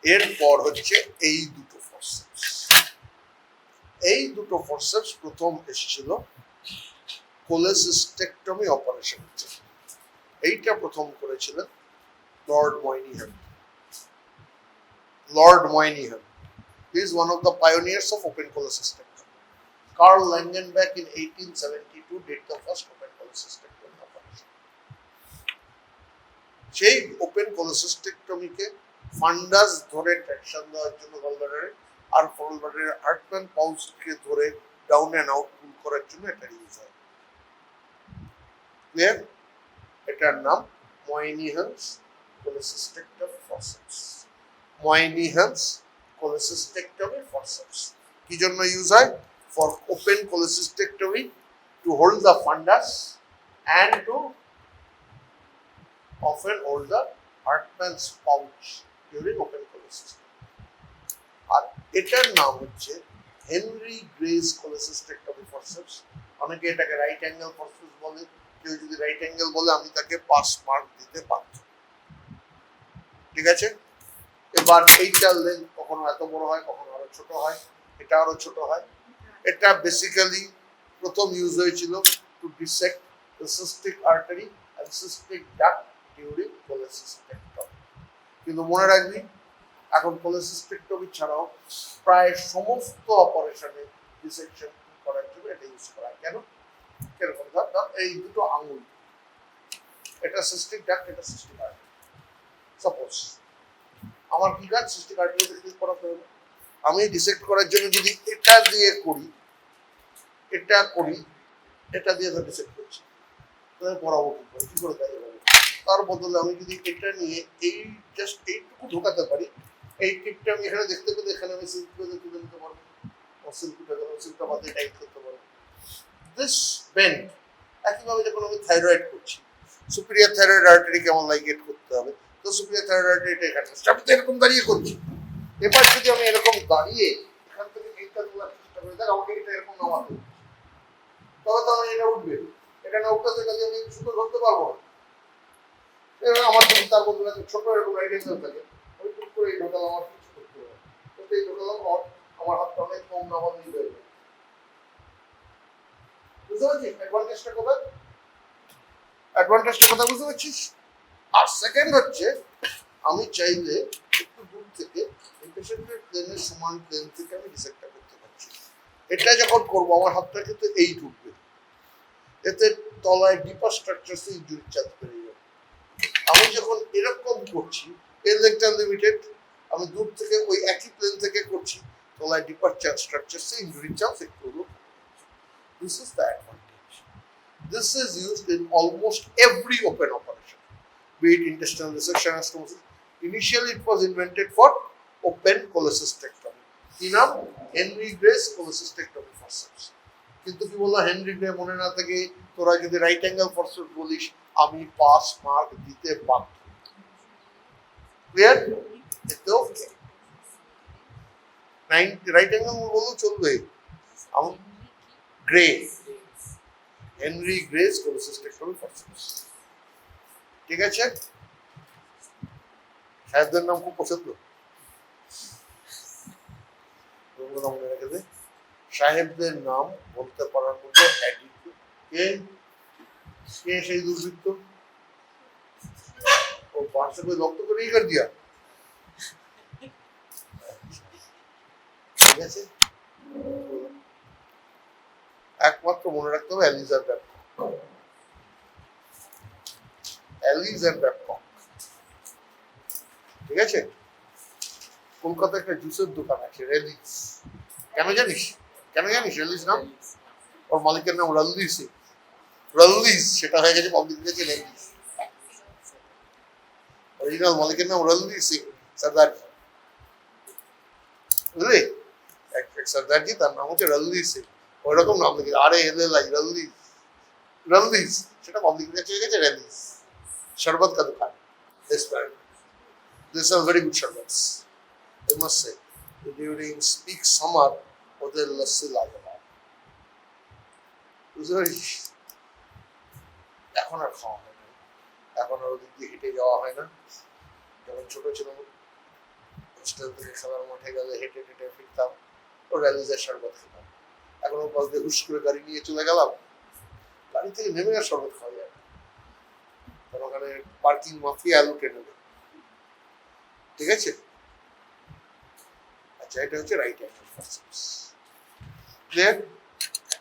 এরপর হচ্ছে এই দুটো ফরসেপস। এই দুটো ফরসেপস প্রথম এসেছিল কোলেসিস্টেকটমি অপারেশন। এইটা প্রথম করেছিলেন Lord Moynihan. Lord Moynihan he is one of the pioneers of open cholecystectomy. Carl Langenbeck in 1872 did the first open cholecystectomy operation. সেই ওপেন কোলেসিস্টেকটমিকে ফান্ডাস ধরে ট্রাকশন দেওয়ার জন্য গলব্লাডারে, আর গলব্লাডারের হার্টম্যান পাউচকে ধরে ডাউন অ্যান্ড আউট পুল করার জন্য এটা ইউজ হয়। ক্লিয়ার? এটার নাম ময়নিহ্যামস কোলেসিস্টেকটমি ফরসেপস। ময়নিহ্যামস cholecystectomy forceps কি জন্য ইউজ হয়? For open cholecystectomy to hold the fundus and to often hold the Hartmann's pouch during open cholecystectomy. আর এটার নাম হচ্ছে হেনরি গ্রেস cholecystectomy forceps। অনেকে এটাকে রাইট অ্যাঙ্গেল ফরসেপস বলে। কেউ যদি রাইট অ্যাঙ্গেল বলে আমি তাকে পাস মার্ক দিতে বাধ্য। ঠিক আছে? এবার এইটার লেন্থ কখনো এত বড় হয়, কখনো আরো ছোট হয়, এটা আরো ছোট হয়। এটা বেসিক্যালি প্রথম ইউজ হয়েছিল to dissect the cystic artery and cystic duct during cholecystectomy. কিন্তু মনে রাখবি এখন কোলেসিস্টেকটমি ছাড়াও প্রায় সমস্ত অপারেশনে ডিসেকশন করার জন্য এটা ইউজ করা হয়। কেন? কিরকম? ধর এই দুটো আঙুল, এটা সিস্টিক ডাক্ট, এটা সিস্টিক আর্টারি। সাপোজ আমার কি কাজ? সিস্টিক আর্টারিতে ক্লিক করাতে হবে। আমি ডিসেক্ট করার জন্য যদি এটা দিয়ে করি, এটা করি, এটা দিয়ে তো ডিসেক্ট করছি, তাহলে পড়াবো কি করে তাই হবে? তার বদলে আমি যদি এটা নিয়ে এই জাস্ট এইটুকু ঢোকাতে পারি, এই টিপটা আমি এখানে দেখতে পেলে এখানে আমি সিল্ক করে তুলে নিতে পারবো, সিল্ক উঠে গেল, সিল্কটা বাদে টাইট করতে পারবো। দিস বেন্ড একইভাবে যখন আমি থাইরয়েড করছি, সুপিরিয়র থাইরয়েড আর্টারি কেমন লাইগেট করতে হবে, তো সুপিরিয়র থাইরয়েড আর্টারিটা এখানে আমি তো এরকম দাঁড়িয়ে করছি। এবার যদি আমি এরকম দাঁড়িয়ে এখান থেকে এইটা তোলার চেষ্টা করি, দেখ আমাকে এটা এরকম নামাতে, তবে তো আমার এটা উঠবে। এটা না উঠতে এটা আমি সুন্দর ধরতে পারবো না। এবার আমার যদি তার বদলে ছোট এরকম রাইট অ্যাঙ্গেল থাকে, আমি টুক করে এই ঢোকাল আমার কিছু করতে হবে, তো এই ঢোকালাম আমার হাতটা অনেক কম নামানো নিয়ে যাবে। বুঝতে পারছিস অ্যাডভান্টেজটা কোথায়? অ্যাডভান্টেজটা কথা বুঝতে পারছিস? আর সেকেন্ড হচ্ছে আমি চাইলে একটু দূর থেকে এই পেশেন্টের প্লেনের সমান প্লেন থেকে আমি ডিসেক্টটা করতে পারছি। এটা যখন করবো আমার হাতটা কিন্তু এই ঢুকবে, এতে তলায় ডিপার স্ট্রাকচারসে ইনজুরি চান্স বেড়ে যাবে। আমি যখন এরকম করছি, এর লেগটা লিমিটেড, আমি দূর থেকে ওই একই প্লেন থেকে করছি, তলায় ডিপার স্ট্রাকচারসে ইনজুরি চান্স একটু হলো। This is the advantage. This is used in almost every open operation, be it intestinal resection or stenosis. Initially, it was invented for open cholecystectomy. কি নাম? Henry grace cholecystectomy forceps. কিন্তু কি বললো Henry grey মনে না থাকে, তোরা যদি রাইট অ্যাঙ্গেল ফরসেপস বলিস আমি পাস মার্ক দিতে বাধ্য। ক্লিয়ার? এতেও রাইট অ্যাঙ্গেল বললেও চলবে। আমি grey, Henry grace cholecystectomy forceps। ঠিক আছে? সাহেবদের নাম খুব পছন্দ, মনে রেখে দে। সাহেবদের নাম বলতে পারার মধ্যে কে কে সেই দুর্বৃত্ত? ও পাঁচশো করে রক্ত করে কর দিয়া। ঠিক আছে, একমাত্র মনে রাখতে হবে অ্যালিজার ব্যাপকক। অ্যালিজার ব্যাপকক, ঠিক আছে? কলকাতায় একটা জুসের দোকান আছে রেলিস। কেন জানিস? কেন জানিস রেলিস নাম? ওর মালিকের নাম রনদীপ সিং। রনদীপ সেটা হয়ে গেছে পাবলিক কাছে রেলিস। অরিজিনাল মালিকের নাম রনদীপ সিং সরদার, বুঝলি? এক সরদারজি, তার নাম হচ্ছে রনদীপ সিং। ওইরকম নাম লিখে RALLI রনদীপ, রনদীপ সেটা পাবলিক কাছে হয়ে গেছে রেলিস। শরবত কা দোকান। These are very good sherbets, I must say. During peak summer, ওদের লস্যি লাগে না, বুঝতে পারিস? এখন আর খাওয়া হয় না, এখন আর ওদিক দিয়ে হেঁটে যাওয়া হয় না। যখন ছোট ছিল হোস্টেল থেকে খেলার মাঠে গেলে হেঁটে হেঁটে ফিরতাম, ও র্যালিজের শরবত খেতাম। এখন ওর পাশ দিয়ে হুশ করে গাড়ি নিয়ে চলে গেলাম, গাড়ি থেকে নেমে আর শরবত খাওয়া যায় না, কারণ ওখানে পার্কিং মাফিয়া লুটে নেবে। ঠিক আছে, আচ্ছা এটা হচ্ছে রাইট অ্যাঙ্গেল ফরসেপস। ক্লিয়ার?